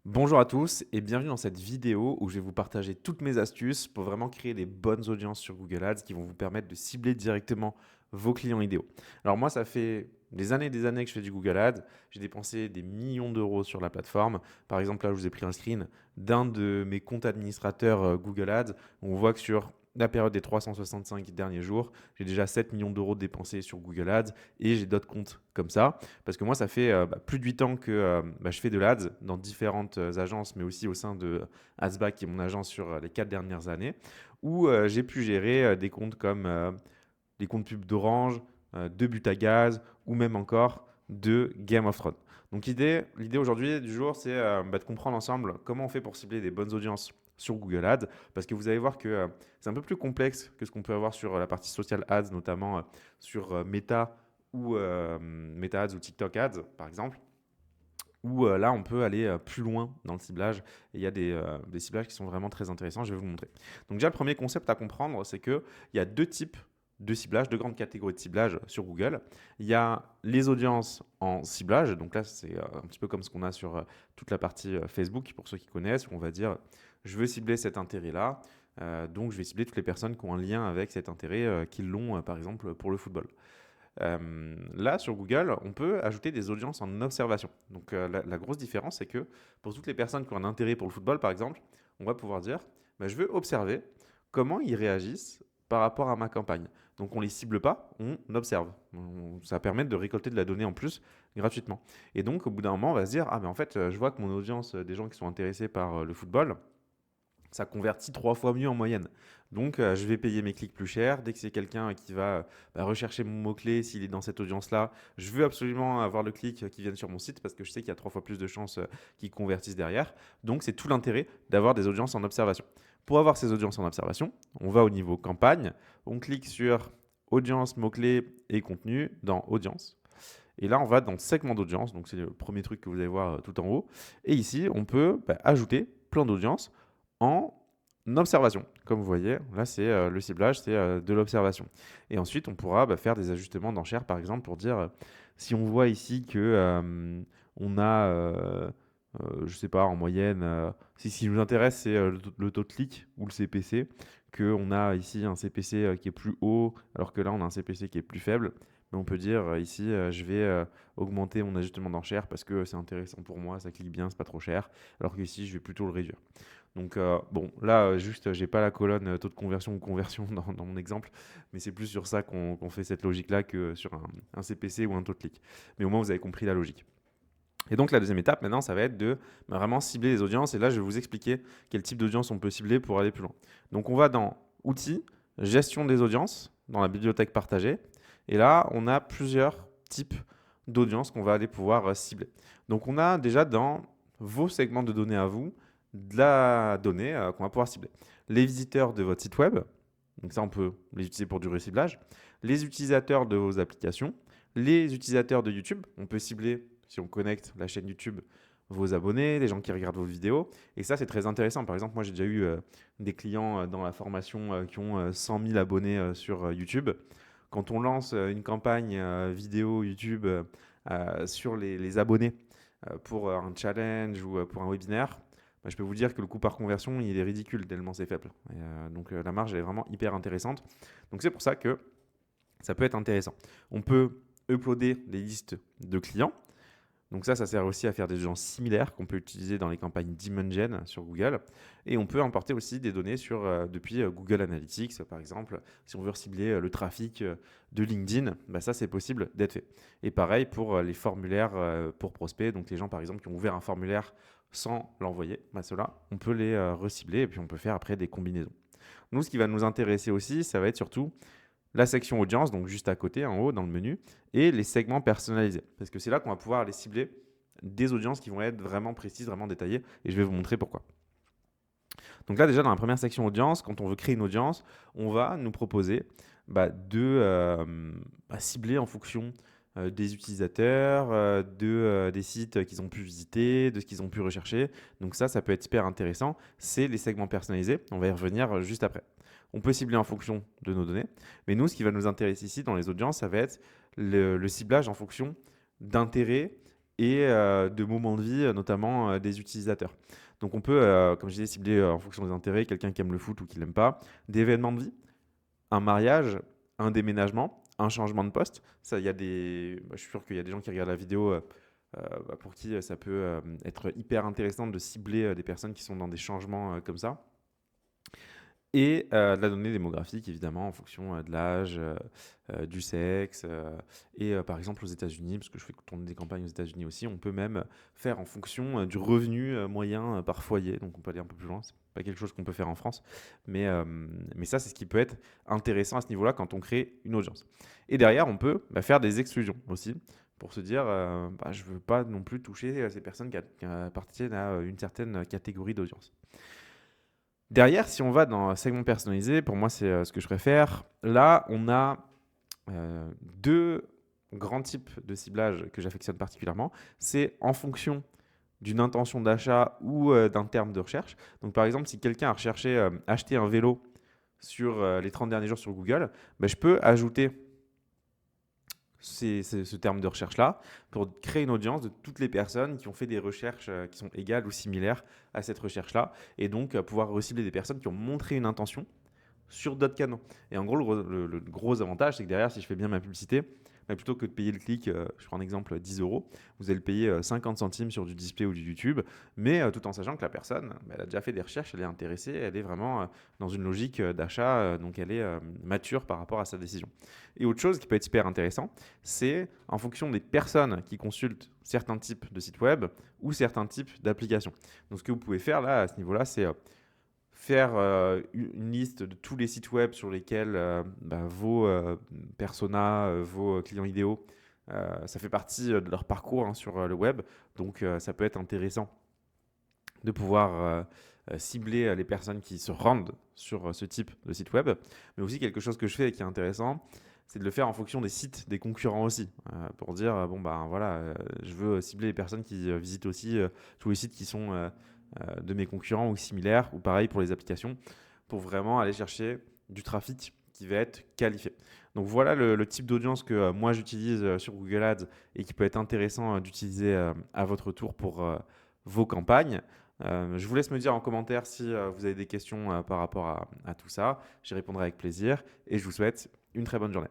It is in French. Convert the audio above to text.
Bonjour à tous et bienvenue dans cette vidéo où je vais vous partager toutes mes astuces pour vraiment créer des bonnes audiences sur Google Ads qui vont vous permettre de cibler directement vos clients idéaux. Alors moi, ça fait des années que je fais du Google Ads. J'ai dépensé des millions d'euros sur la plateforme. Par exemple, là, je vous ai pris un screen d'un de mes comptes administrateurs Google Ads. On voit que sur la période des 365 derniers jours, j'ai déjà 7 millions d'euros dépensés sur Google Ads et j'ai d'autres comptes comme ça. Parce que moi, ça fait plus de 8 ans que je fais de l'ADS dans différentes agences, mais aussi au sein de Adsback, qui est mon agence sur les 4 dernières années, où j'ai pu gérer des comptes comme les comptes pubs d'Orange, de Butagaz ou même encore de Game of Thrones. Donc l'idée aujourd'hui du jour, c'est de comprendre ensemble comment on fait pour cibler des bonnes audiences sur Google Ads, parce que vous allez voir que c'est un peu plus complexe que ce qu'on peut avoir sur la partie social ads, notamment sur Meta ou Meta Ads ou TikTok Ads, par exemple, où là, on peut aller plus loin dans le ciblage. Et il y a des ciblages qui sont vraiment très intéressants. Je vais vous montrer. Donc déjà, le premier concept à comprendre, c'est qu'il y a deux types de ciblage, deux grandes catégories de ciblage sur Google. Il y a les audiences en ciblage. Donc là, c'est un petit peu comme ce qu'on a sur toute la partie Facebook, pour ceux qui connaissent, où on va dire, je veux cibler cet intérêt-là. Donc, je vais cibler toutes les personnes qui ont un lien avec cet intérêt, qui l'ont, par exemple, pour le football. Là, sur Google, on peut ajouter des audiences en observation. Donc, la grosse différence, c'est que pour toutes les personnes qui ont un intérêt pour le football, par exemple, on va pouvoir dire, je veux observer comment ils réagissent par rapport à ma campagne. Donc, on ne les cible pas, on observe. Ça permet de récolter de la donnée en plus gratuitement. Et donc, au bout d'un moment, on va se dire, ah, mais en fait, je vois que mon audience, des gens qui sont intéressés par le football, ça convertit 3 fois mieux en moyenne. Donc, je vais payer mes clics plus cher. Dès que c'est quelqu'un qui va rechercher mon mot-clé, s'il est dans cette audience-là, je veux absolument avoir le clic qui vienne sur mon site parce que je sais qu'il y a 3 fois plus de chances qu'ils convertissent derrière. Donc, c'est tout l'intérêt d'avoir des audiences en observation. Pour avoir ces audiences en observation, on va au niveau campagne, on clique sur audience, mots-clés et contenu dans audience. Et là, on va dans segment d'audience, donc c'est le premier truc que vous allez voir tout en haut. Et ici, on peut ajouter plein d'audiences en observation. Comme vous voyez, là, c'est le ciblage, c'est de l'observation. Et ensuite, on pourra faire des ajustements d'enchères, par exemple, pour dire si on voit ici que on a, je sais pas, en moyenne, si ce qui nous intéresse, c'est le taux de clic ou le CPC, qu'on a ici un CPC qui est plus haut, alors que là, on a un CPC qui est plus faible. Mais on peut dire ici, je vais augmenter mon ajustement d'enchères parce que c'est intéressant pour moi, ça clique bien, c'est pas trop cher. Alors que ici, je vais plutôt le réduire. Donc bon, là, juste, j'ai pas la colonne taux de conversion ou conversion dans mon exemple, mais c'est plus sur ça qu'on fait cette logique-là que sur un CPC ou un taux de clic. Mais au moins, vous avez compris la logique. Et donc, la deuxième étape, maintenant, ça va être de vraiment cibler les audiences. Et là, je vais vous expliquer quel type d'audience on peut cibler pour aller plus loin. Donc, on va dans Outils, Gestion des audiences, dans la bibliothèque partagée. Et là, on a plusieurs types d'audience qu'on va aller pouvoir cibler. Donc, on a déjà dans vos segments de données à vous, de la donnée qu'on va pouvoir cibler. Les visiteurs de votre site web, donc ça on peut les utiliser pour du reciblage. Les utilisateurs de vos applications, les utilisateurs de YouTube, on peut cibler, si on connecte la chaîne YouTube, vos abonnés, les gens qui regardent vos vidéos. Et ça c'est très intéressant. Par exemple, moi j'ai déjà eu des clients dans la formation qui ont 100 000 abonnés sur YouTube. Quand on lance une campagne vidéo YouTube sur les abonnés pour un challenge ou pour un webinaire, je peux vous dire que le coût par conversion, il est ridicule tellement c'est faible. Donc la marge elle est vraiment hyper intéressante. Donc c'est pour ça que ça peut être intéressant. On peut uploader des listes de clients. Donc ça sert aussi à faire des audiences similaires qu'on peut utiliser dans les campagnes Dimension sur Google. Et on peut importer aussi des données depuis Google Analytics, par exemple. Si on veut cibler le trafic de LinkedIn, ça c'est possible d'être fait. Et pareil pour les formulaires pour prospects. Donc les gens par exemple qui ont ouvert un formulaire sans l'envoyer, ceux-là, on peut les recibler et puis on peut faire après des combinaisons. Nous, ce qui va nous intéresser aussi, ça va être surtout la section audience, donc juste à côté, en haut, dans le menu, et les segments personnalisés. Parce que c'est là qu'on va pouvoir aller cibler des audiences qui vont être vraiment précises, vraiment détaillées, et je vais vous montrer pourquoi. Donc là, déjà, dans la première section audience, quand on veut créer une audience, on va nous proposer de cibler en fonction des utilisateurs, des sites qu'ils ont pu visiter, de ce qu'ils ont pu rechercher. Donc ça peut être hyper intéressant. C'est les segments personnalisés. On va y revenir juste après. On peut cibler en fonction de nos données. Mais nous, ce qui va nous intéresser ici dans les audiences, ça va être le ciblage en fonction d'intérêts et de moments de vie, notamment des utilisateurs. Donc on peut, comme je disais, cibler en fonction des intérêts, quelqu'un qui aime le foot ou qui l'aime pas, d'événements de vie, un mariage, un déménagement, un changement de poste. Ça, il y a je suis sûr qu'il y a des gens qui regardent la vidéo pour qui ça peut être hyper intéressant de cibler des personnes qui sont dans des changements comme ça. Et de la donnée démographique, évidemment, en fonction de l'âge, du sexe. Et par exemple, aux États-Unis, parce que je fais tourner des campagnes aux États-Unis aussi, on peut même faire en fonction du revenu moyen par foyer. Donc, on peut aller un peu plus loin. C'est pas quelque chose qu'on peut faire en France. Mais ça, c'est ce qui peut être intéressant à ce niveau-là quand on crée une audience. Et derrière, on peut faire des exclusions aussi pour se dire, je ne veux pas non plus toucher ces personnes qui appartiennent à une certaine catégorie d'audience. Derrière, si on va dans segment personnalisé, pour moi, c'est ce que je préfère. Là, on a deux grands types de ciblage que j'affectionne particulièrement. C'est en fonction d'une intention d'achat ou d'un terme de recherche. Donc, par exemple, si quelqu'un a recherché acheter un vélo sur les 30 derniers jours sur Google, je peux ajouter ce terme de recherche-là pour créer une audience de toutes les personnes qui ont fait des recherches qui sont égales ou similaires à cette recherche-là et donc pouvoir recibler des personnes qui ont montré une intention sur d'autres canaux. Et en gros, le gros avantage, c'est que derrière, si je fais bien ma publicité, plutôt que de payer le clic, je prends un exemple, 10 euros, vous allez le payer 50 centimes sur du display ou du YouTube, mais tout en sachant que la personne, elle a déjà fait des recherches, elle est intéressée, elle est vraiment dans une logique d'achat, donc elle est mature par rapport à sa décision. Et autre chose qui peut être super intéressant, c'est en fonction des personnes qui consultent certains types de sites web ou certains types d'applications. Donc ce que vous pouvez faire là, à ce niveau-là, c'est faire une liste de tous les sites web sur lesquels vos personas, vos clients idéaux, ça fait partie de leur parcours sur le web. Donc ça peut être intéressant de pouvoir cibler les personnes qui se rendent sur ce type de site web. Mais aussi quelque chose que je fais et qui est intéressant, c'est de le faire en fonction des sites des concurrents aussi. Pour dire, je veux cibler les personnes qui visitent aussi tous les sites qui sont de mes concurrents ou similaires, ou pareil pour les applications, pour vraiment aller chercher du trafic qui va être qualifié. Donc voilà le type d'audience que moi j'utilise sur Google Ads et qui peut être intéressant d'utiliser à votre tour pour vos campagnes. Je vous laisse me dire en commentaire si vous avez des questions par rapport à tout ça. J'y répondrai avec plaisir et je vous souhaite une très bonne journée.